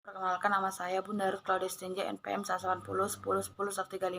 Perkenalkan, nama saya Bunda Ruth Claudia Stenja, NPM 180 10 10 135.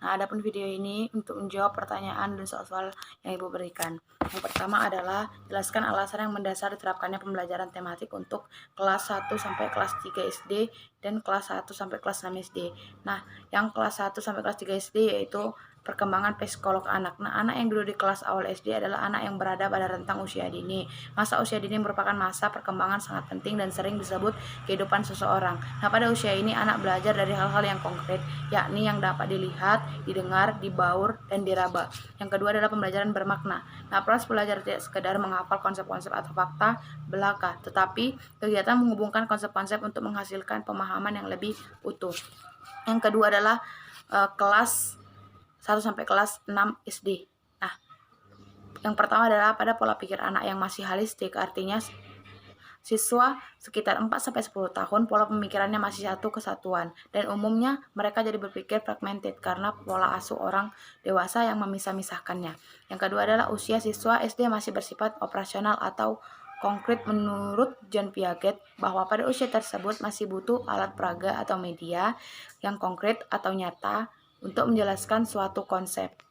Nah, adapun video ini untuk menjawab pertanyaan dan soal-soal yang Ibu berikan. Yang pertama adalah jelaskan alasan yang mendasar diterapkannya pembelajaran tematik untuk kelas 1 sampai kelas 3 SD dan kelas 1 sampai kelas 6 SD. Nah, yang kelas 1 sampai kelas 3 SD yaitu perkembangan psikolog anak. Nah, anak yang duduk di kelas awal SD adalah anak yang berada pada rentang usia dini. Masa usia dini merupakan masa perkembangan sangat penting dan sering disebut kehidupan seseorang. Nah, pada usia ini anak belajar dari hal-hal yang konkret, yakni yang dapat dilihat, didengar, dibaur, dan diraba. Yang kedua adalah pembelajaran bermakna. Nah, proses belajar tidak sekedar menghafal konsep-konsep atau fakta belaka, tetapi kegiatan menghubungkan konsep-konsep untuk menghasilkan pemahaman yang lebih utuh. Yang kedua adalah kelas 1 sampai kelas 6 SD. Nah, yang pertama adalah pada pola pikir anak yang masih holistik, artinya siswa sekitar 4-10 tahun pola pemikirannya masih satu kesatuan, dan umumnya mereka jadi berpikir fragmented karena pola asuh orang dewasa yang memisah-misahkannya. Yang kedua adalah usia siswa SD masih bersifat operasional atau konkret. Menurut John Piaget, bahwa pada usia tersebut masih butuh alat peraga atau media yang konkret atau nyata untuk menjelaskan suatu konsep.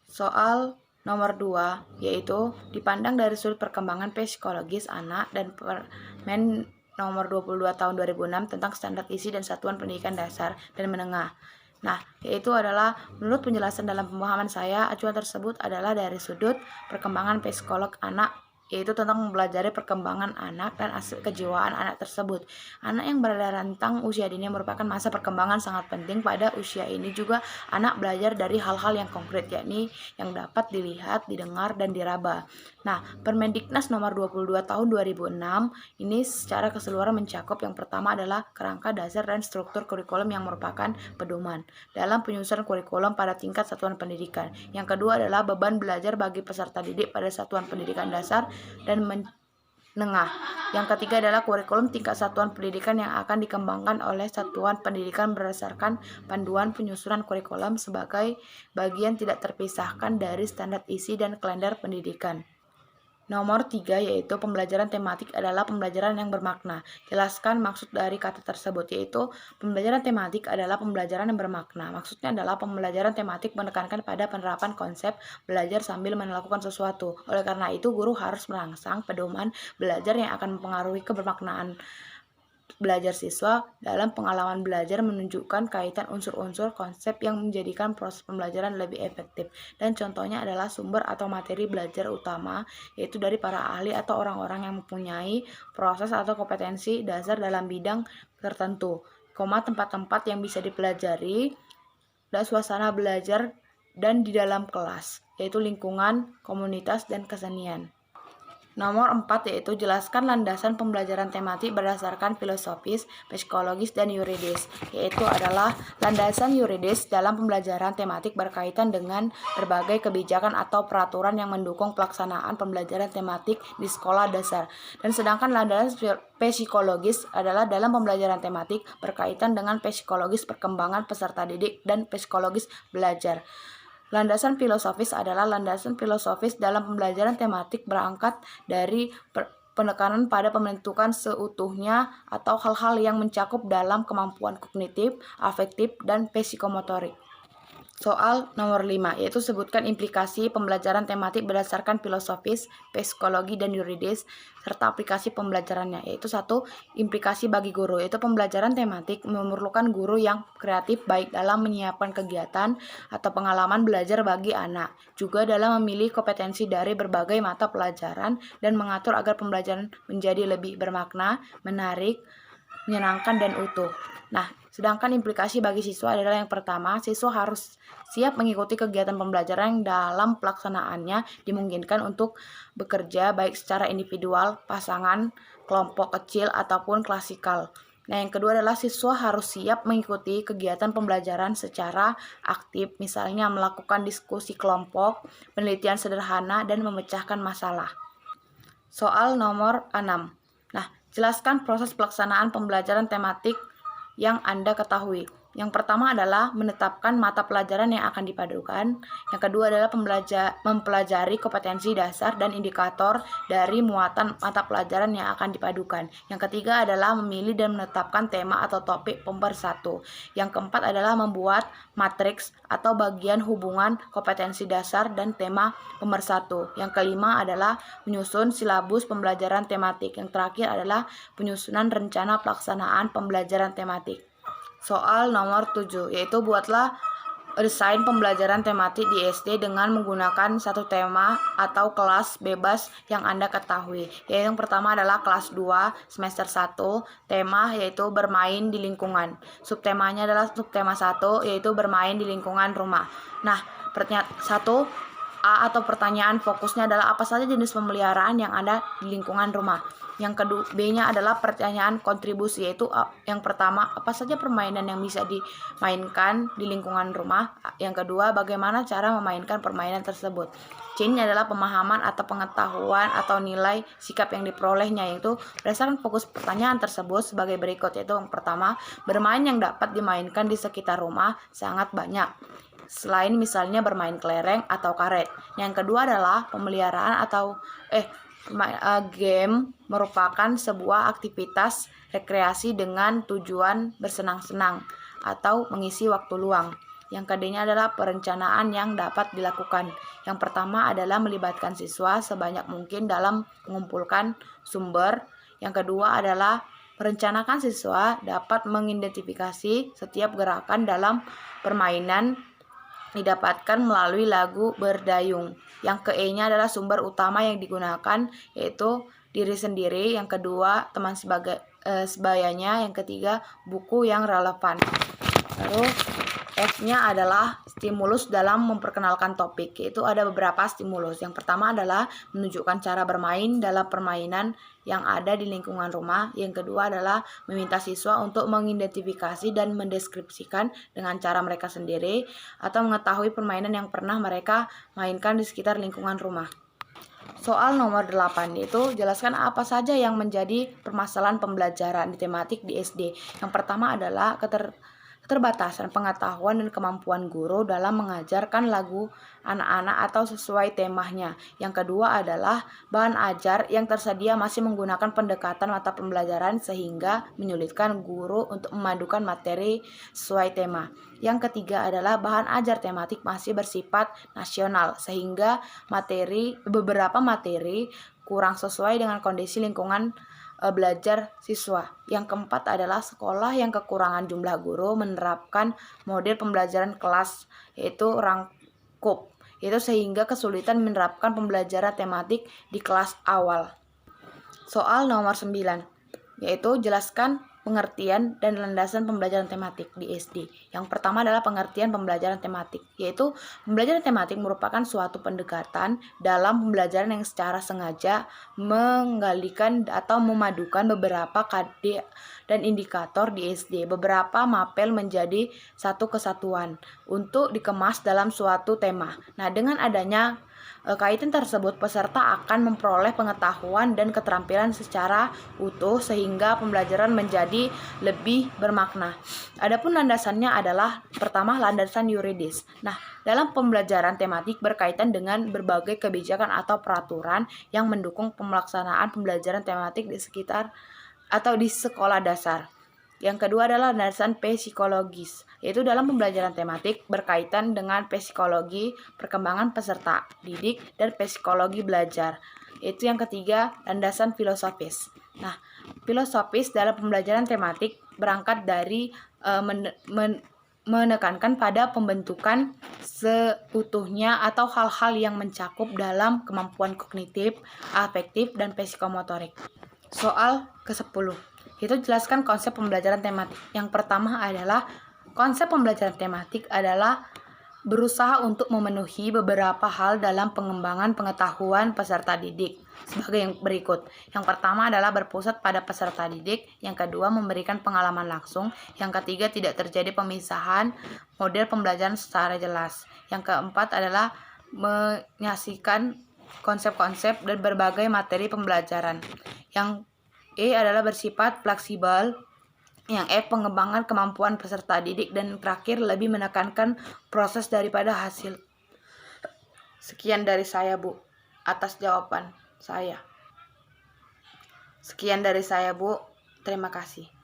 Soal nomor 2 yaitu dipandang dari sudut perkembangan psikologis anak dan Permen nomor 22 tahun 2006 tentang standar isi dan satuan pendidikan dasar dan menengah. Nah, yaitu adalah menurut penjelasan dalam pemahaman saya, acuan tersebut adalah dari sudut perkembangan psikolog anak, yaitu tentang mempelajari perkembangan anak dan aspek kejiwaan anak tersebut. Anak yang berada rentang usia dini merupakan masa perkembangan sangat penting. Pada usia ini juga anak belajar dari hal-hal yang konkret, yakni yang dapat dilihat, didengar, dan diraba. Nah, Permendiknas nomor 22 tahun 2006 ini secara keseluruhan mencakup yang pertama adalah kerangka dasar dan struktur kurikulum yang merupakan pedoman dalam penyusunan kurikulum pada tingkat satuan pendidikan. Yang kedua adalah beban belajar bagi peserta didik pada satuan pendidikan dasar dan menengah. Yang ketiga adalah kurikulum tingkat satuan pendidikan yang akan dikembangkan oleh satuan pendidikan berdasarkan panduan penyusunan kurikulum sebagai bagian tidak terpisahkan dari standar isi dan kalender pendidikan. Nomor 3 yaitu pembelajaran tematik adalah pembelajaran yang bermakna. Jelaskan maksud dari kata tersebut, yaitu pembelajaran tematik adalah pembelajaran yang bermakna. Maksudnya adalah pembelajaran tematik menekankan pada penerapan konsep belajar sambil melakukan sesuatu. Oleh karena itu, guru harus merangsang pedoman belajar yang akan mempengaruhi kebermaknaan belajar siswa. Dalam pengalaman belajar menunjukkan kaitan unsur-unsur konsep yang menjadikan proses pembelajaran lebih efektif, dan contohnya adalah sumber atau materi belajar utama, yaitu dari para ahli atau orang-orang yang mempunyai proses atau kompetensi dasar dalam bidang tertentu, tempat-tempat yang bisa dipelajari, dan suasana belajar dan di dalam kelas, yaitu lingkungan, komunitas, dan kesenian. Nomor 4 yaitu jelaskan landasan pembelajaran tematik berdasarkan filosofis, psikologis, dan yuridis, yaitu adalah landasan yuridis dalam pembelajaran tematik berkaitan dengan berbagai kebijakan atau peraturan yang mendukung pelaksanaan pembelajaran tematik di sekolah dasar. Dan sedangkan landasan psikologis adalah dalam pembelajaran tematik berkaitan dengan psikologis perkembangan peserta didik dan psikologis belajar. Landasan filosofis adalah landasan filosofis dalam pembelajaran tematik berangkat dari penekanan pada pembentukan seutuhnya atau hal-hal yang mencakup dalam kemampuan kognitif, afektif, dan psikomotorik. Soal nomor 5 yaitu sebutkan implikasi pembelajaran tematik berdasarkan filosofis, psikologi, dan yuridis serta aplikasi pembelajarannya. Yaitu 1. Implikasi bagi guru, yaitu pembelajaran tematik memerlukan guru yang kreatif baik dalam menyiapkan kegiatan atau pengalaman belajar bagi anak, juga dalam memilih kompetensi dari berbagai mata pelajaran dan mengatur agar pembelajaran menjadi lebih bermakna, menarik, menyenangkan, dan utuh. Nah, sedangkan implikasi bagi siswa adalah yang pertama, siswa harus siap mengikuti kegiatan pembelajaran yang dalam pelaksanaannya dimungkinkan untuk bekerja baik secara individual, pasangan, kelompok kecil, ataupun klasikal. Nah, yang kedua adalah siswa harus siap mengikuti kegiatan pembelajaran secara aktif, misalnya melakukan diskusi kelompok, penelitian sederhana, dan memecahkan masalah. Soal nomor 6. Nah, jelaskan proses pelaksanaan pembelajaran tematik yang Anda ketahui. Yang pertama adalah menetapkan mata pelajaran yang akan dipadukan. Yang kedua adalah mempelajari kompetensi dasar dan indikator dari muatan mata pelajaran yang akan dipadukan. Yang ketiga adalah memilih dan menetapkan tema atau topik pemersatu. Yang keempat adalah membuat matriks atau bagian hubungan kompetensi dasar dan tema pemersatu. Yang kelima adalah menyusun silabus pembelajaran tematik. Yang terakhir adalah penyusunan rencana pelaksanaan pembelajaran tematik. Soal nomor 7, yaitu buatlah desain pembelajaran tematik di SD dengan menggunakan satu tema atau kelas bebas yang Anda ketahui. Yaitu yang pertama adalah kelas 2 semester 1, tema yaitu bermain di lingkungan. Subtemanya adalah subtema 1 yaitu bermain di lingkungan rumah. Nah, satu A atau pertanyaan fokusnya adalah apa saja jenis pemeliharaan yang ada di lingkungan rumah. Yang kedua, B-nya adalah pertanyaan kontribusi, yaitu yang pertama, apa saja permainan yang bisa dimainkan di lingkungan rumah. Yang kedua, bagaimana cara memainkan permainan tersebut. C-nya adalah pemahaman atau pengetahuan atau nilai sikap yang diperolehnya, yaitu berdasarkan fokus pertanyaan tersebut sebagai berikut, yaitu yang pertama, bermain yang dapat dimainkan di sekitar rumah sangat banyak, selain misalnya bermain kelereng atau karet. Yang kedua adalah pemeliharaan atau game merupakan sebuah aktivitas rekreasi dengan tujuan bersenang-senang atau mengisi waktu luang. Yang keduanya adalah perencanaan yang dapat dilakukan. Yang pertama adalah melibatkan siswa sebanyak mungkin dalam mengumpulkan sumber. Yang kedua adalah merencanakan siswa dapat mengidentifikasi setiap gerakan dalam permainan didapatkan melalui lagu berdayung. Yang ke-E-nya adalah sumber utama yang digunakan, yaitu diri sendiri. Yang kedua, teman sebayanya. Yang ketiga, buku yang relevan. Lalu F-nya adalah stimulus dalam memperkenalkan topik, yaitu ada beberapa stimulus. Yang pertama adalah menunjukkan cara bermain dalam permainan yang ada di lingkungan rumah. Yang kedua adalah meminta siswa untuk mengidentifikasi dan mendeskripsikan dengan cara mereka sendiri atau mengetahui permainan yang pernah mereka mainkan di sekitar lingkungan rumah. Soal nomor 8, yaitu jelaskan apa saja yang menjadi permasalahan pembelajaran di tematik di SD. Yang pertama adalah keterbatasan pengetahuan dan kemampuan guru dalam mengajarkan lagu anak-anak atau sesuai temanya. Yang kedua adalah bahan ajar yang tersedia masih menggunakan pendekatan mata pembelajaran sehingga menyulitkan guru untuk memadukan materi sesuai tema. Yang ketiga adalah bahan ajar tematik masih bersifat nasional sehingga beberapa materi kurang sesuai dengan kondisi lingkungan belajar siswa. Yang keempat adalah sekolah yang kekurangan jumlah guru menerapkan model pembelajaran kelas, yaitu rangkup, yaitu sehingga kesulitan menerapkan pembelajaran tematik di kelas awal. Soal nomor 9, yaitu jelaskan pengertian dan landasan pembelajaran tematik di SD. Yang pertama adalah pengertian pembelajaran tematik, yaitu pembelajaran tematik merupakan suatu pendekatan dalam pembelajaran yang secara sengaja menggalikan atau memadukan beberapa KD dan indikator di SD, beberapa mapel menjadi satu kesatuan untuk dikemas dalam suatu tema. Nah, dengan adanya kaitan tersebut, peserta akan memperoleh pengetahuan dan keterampilan secara utuh sehingga pembelajaran menjadi lebih bermakna. Adapun landasannya adalah pertama, landasan yuridis. Nah, dalam pembelajaran tematik berkaitan dengan berbagai kebijakan atau peraturan yang mendukung pelaksanaan pembelajaran tematik di sekitar atau di sekolah dasar. Yang kedua adalah landasan psikologis, yaitu dalam pembelajaran tematik berkaitan dengan psikologi perkembangan peserta didik dan psikologi belajar. Itu yang ketiga, landasan filosofis. Nah, filosofis dalam pembelajaran tematik berangkat dari menekankan pada pembentukan seutuhnya atau hal-hal yang mencakup dalam kemampuan kognitif, afektif, dan psikomotorik. Soal ke-10, itu jelaskan konsep pembelajaran tematik. Yang pertama adalah konsep pembelajaran tematik adalah berusaha untuk memenuhi beberapa hal dalam pengembangan pengetahuan peserta didik sebagai yang berikut. Yang pertama adalah berpusat pada peserta didik. Yang kedua, memberikan pengalaman langsung. Yang ketiga, tidak terjadi pemisahan model pembelajaran secara jelas. Yang keempat adalah menyaksikan konsep-konsep dan berbagai materi pembelajaran. Yang E adalah bersifat fleksibel Yang E, pengembangan kemampuan peserta didik. Dan terakhir, lebih menekankan proses daripada hasil. Sekian dari saya, Bu, atas jawaban saya. Sekian dari saya, Bu. Terima kasih.